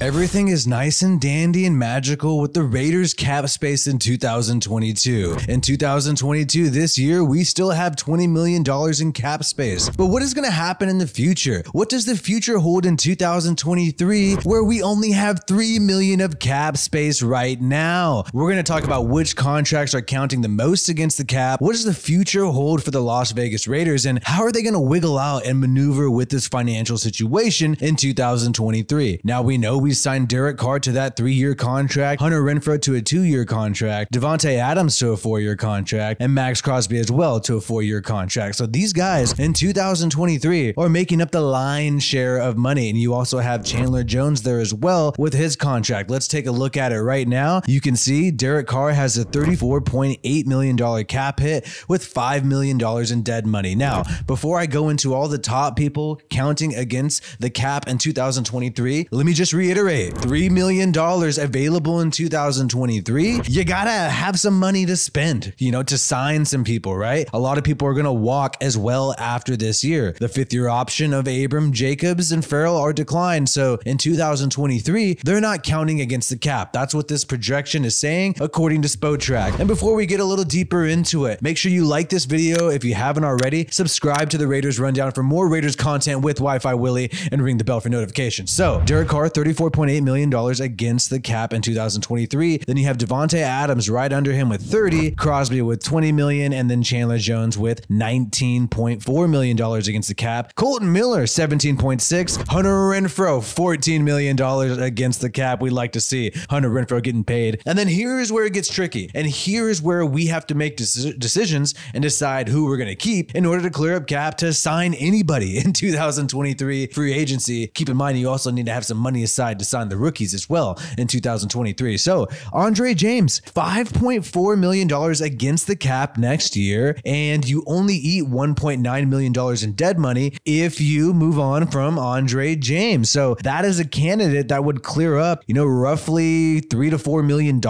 Everything is nice and dandy and magical with the Raiders cap space in 2022. In 2022, this year, we still have $20 million in cap space. But what is going to happen in the future? What does the future hold in 2023 where we only have $3 million of cap space right now? We're going to talk about which contracts are counting the most against the cap. What does the future hold for the Las Vegas Raiders, and how are they going to wiggle out and maneuver with this financial situation in 2023? Now, we know we signed Derek Carr to that 3-year contract, Hunter Renfrow to a 2-year contract, Devontae Adams to a 4-year contract, and Max Crosby as well to a 4-year contract. So these guys in 2023 are making up the lion's share of money. And you also have Chandler Jones there as well with his contract. Let's take a look at it right now. You can see Derek Carr has a $34.8 million cap hit with $5 million in dead money. Now, before I go into all the top people counting against the cap in 2023, let me just reiterate, $3 million available in 2023. You gotta have some money to spend, to sign some people, right? A lot of people are gonna walk as well after this year. The 5th-year option of Abram, Jacobs, and Farrell are declined. So in 2023, they're not counting against the cap. That's what this projection is saying, according to Spotrac. And before we get a little deeper into it, make sure you like this video if you haven't already. Subscribe to the Raiders Rundown for more Raiders content with WiFiWillie, and ring the bell for notifications. So Derek Carr, $34.8 million against the cap in 2023. Then you have Devontae Adams right under him with 30, Crosby with 20 million, and then Chandler Jones with $19.4 million against the cap. Colton Miller, 17.6. Hunter Renfrow, $14 million against the cap. We'd like to see Hunter Renfrow getting paid. And then here's where it gets tricky. And here's where we have to make decisions and decide who we're going to keep in order to clear up cap to sign anybody in 2023 free agency. Keep in mind, you also need to have some money aside to sign the rookies as well in 2023. So Andre James, $5.4 million against the cap next year, and you only eat $1.9 million in dead money if you move on from Andre James. So that is a candidate that would clear up, roughly $3 to $4 million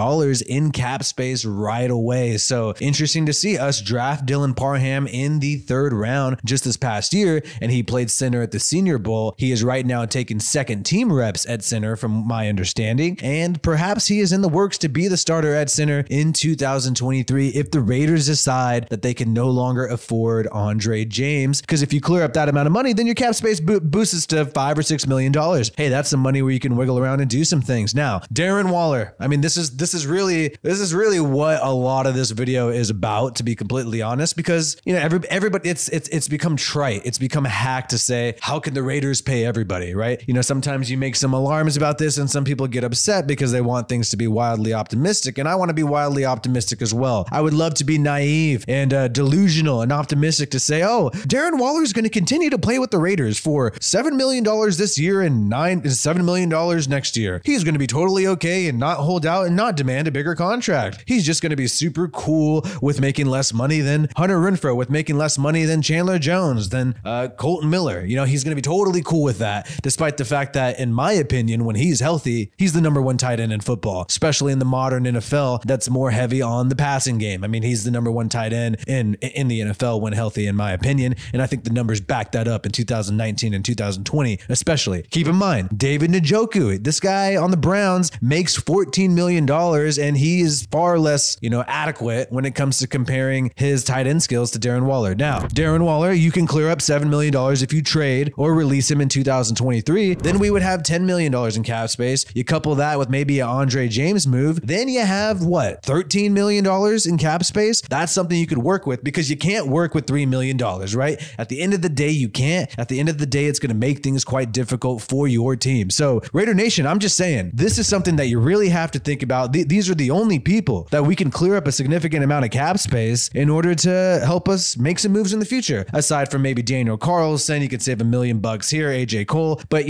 in cap space right away. So interesting to see us draft Dylan Parham in the 3rd round just this past year, and he played center at the Senior Bowl. He is right now taking 2nd team reps at center from my understanding, and perhaps he is in the works to be the starter at center in 2023 if the Raiders decide that they can no longer afford Andre James. Because if you clear up that amount of money, then your cap space boosts to $5 or $6 million. Hey, that's some money where you can wiggle around and do some things. Now, Darren Waller. I mean, this is really what a lot of this video is about, to be completely honest, because everybody, it's become trite. It's become a hack to say, how can the Raiders pay everybody, right? Sometimes you make some alarms about this and some people get upset because they want things to be wildly optimistic, and I want to be wildly optimistic as well. I would love to be naive and delusional and optimistic to say, oh, Darren Waller is going to continue to play with the Raiders for $7 million this year and $7 million next year. He's going to be totally okay and not hold out and not demand a bigger contract. He's just going to be super cool with making less money than Hunter Renfrow, with making less money than Chandler Jones, than Colton Miller. He's going to be totally cool with that, despite the fact that, in my opinion, when he's healthy, he's the #1 tight end in football, especially in the modern NFL that's more heavy on the passing game. I mean, he's the #1 tight end in the NFL when healthy, in my opinion, and I think the numbers back that up in 2019 and 2020, especially. Keep in mind, David Njoku, this guy on the Browns makes $14 million, and he is far less, adequate when it comes to comparing his tight end skills to Darren Waller. Now, Darren Waller, you can clear up $7 million if you trade or release him in 2023. Then we would have $10 million in cap space. You couple that with maybe an Andre James move, then you have what, $13 million in cap space? That's something you could work with, because you can't work with $3 million, right? At the end of the day, you can't. At the end of the day, it's going to make things quite difficult for your team. So Raider Nation, I'm just saying, this is something that you really have to think about. These are the only people that we can clear up a significant amount of cap space in order to help us make some moves in the future. Aside from maybe Daniel Carlson, you could save $1 million here, AJ Cole, but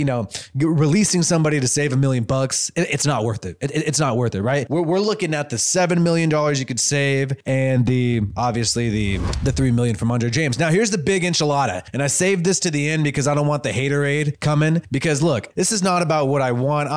releasing somebody to save $1 million, it's not worth it. It's not worth it, right? We're looking at the $7 million you could save, and obviously the $3 million from Andre James. Now here's the big enchilada, and I saved this to the end because I don't want the haterade coming. Because look, this is not about what I want.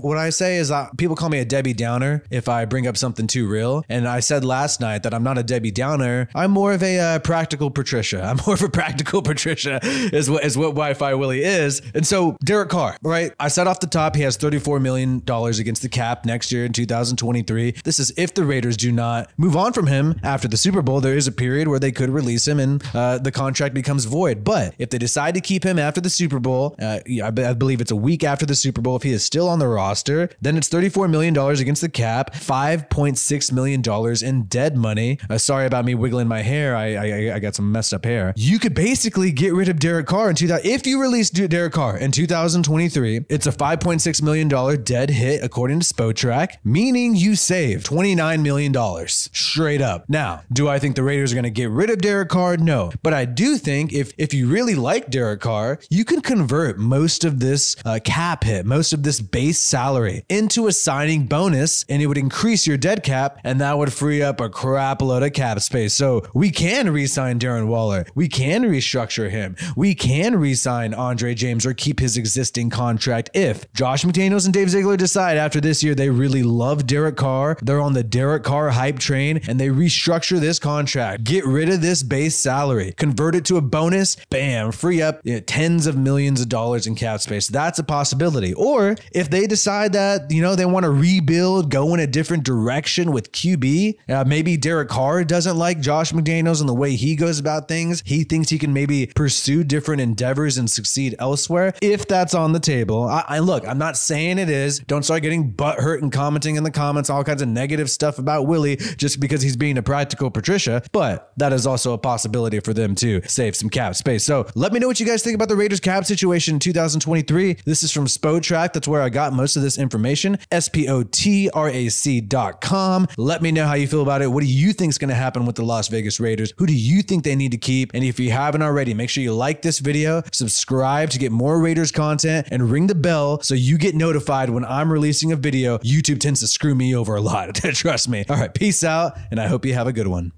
What I say is people call me a Debbie Downer if I bring up something too real, and I said last night that I'm not a Debbie Downer. I'm more of a practical Patricia. I'm more of a practical Patricia is what WiFiWillie is. And so Derek Carr, right? I said off the top, he has $34 million against the cap next year in 2023. This is if the Raiders do not move on from him after the Super Bowl. There is a period where they could release him and the contract becomes void. But if they decide to keep him after the Super Bowl, I believe it's a week after the Super Bowl, if he is still on the roster, then it's $34 million against the cap, $5.6 million in dead money. Sorry about me wiggling my hair. I got some messed up hair. You could basically get rid of Derek Carr in 2000. If you release Derek Carr in 2023, it's a $5.6 million dead hit according to Spotrac, meaning you save $29 million straight up. Now, do I think the Raiders are going to get rid of Derek Carr? No, but I do think if you really like Derek Carr, you can convert most of this cap hit, most of this base salary into a signing bonus, and it would increase your dead cap, and that would free up a crap load of cap space. So we can re-sign Darren Waller. We can restructure him. We can re-sign Andre James or keep his existing contract if Josh McDaniels and Dave Ziegler decide after this year they really love Derek Carr, they're on the Derek Carr hype train, and they restructure this contract, get rid of this base salary, convert it to a bonus, bam, free up tens of millions of dollars in cap space. That's a possibility. Or if they decide that, they want to rebuild, go in a different direction with QB, maybe Derek Carr doesn't like Josh McDaniels and the way he goes about things. He thinks he can maybe pursue different endeavors and succeed elsewhere. If that's on the table, look, I'm not saying it is. Don't start getting butthurt and commenting in the comments all kinds of negative stuff about Willie just because he's being a practical Patricia, but that is also a possibility for them to save some cap space. So let me know what you guys think about the Raiders cap situation in 2023. This is from Spotrac. That's where I got most of this information. SPOTRAC.com. Let me know how you feel about it. What do you think is going to happen with the Las Vegas Raiders? Who do you think they need to keep? And if you haven't already, make sure you like this video, subscribe to get more Raiders content, and ring the bell so you get notified when I'm releasing a video. YouTube tends to screw me over a lot. Trust me. All right, peace out, and I hope you have a good one.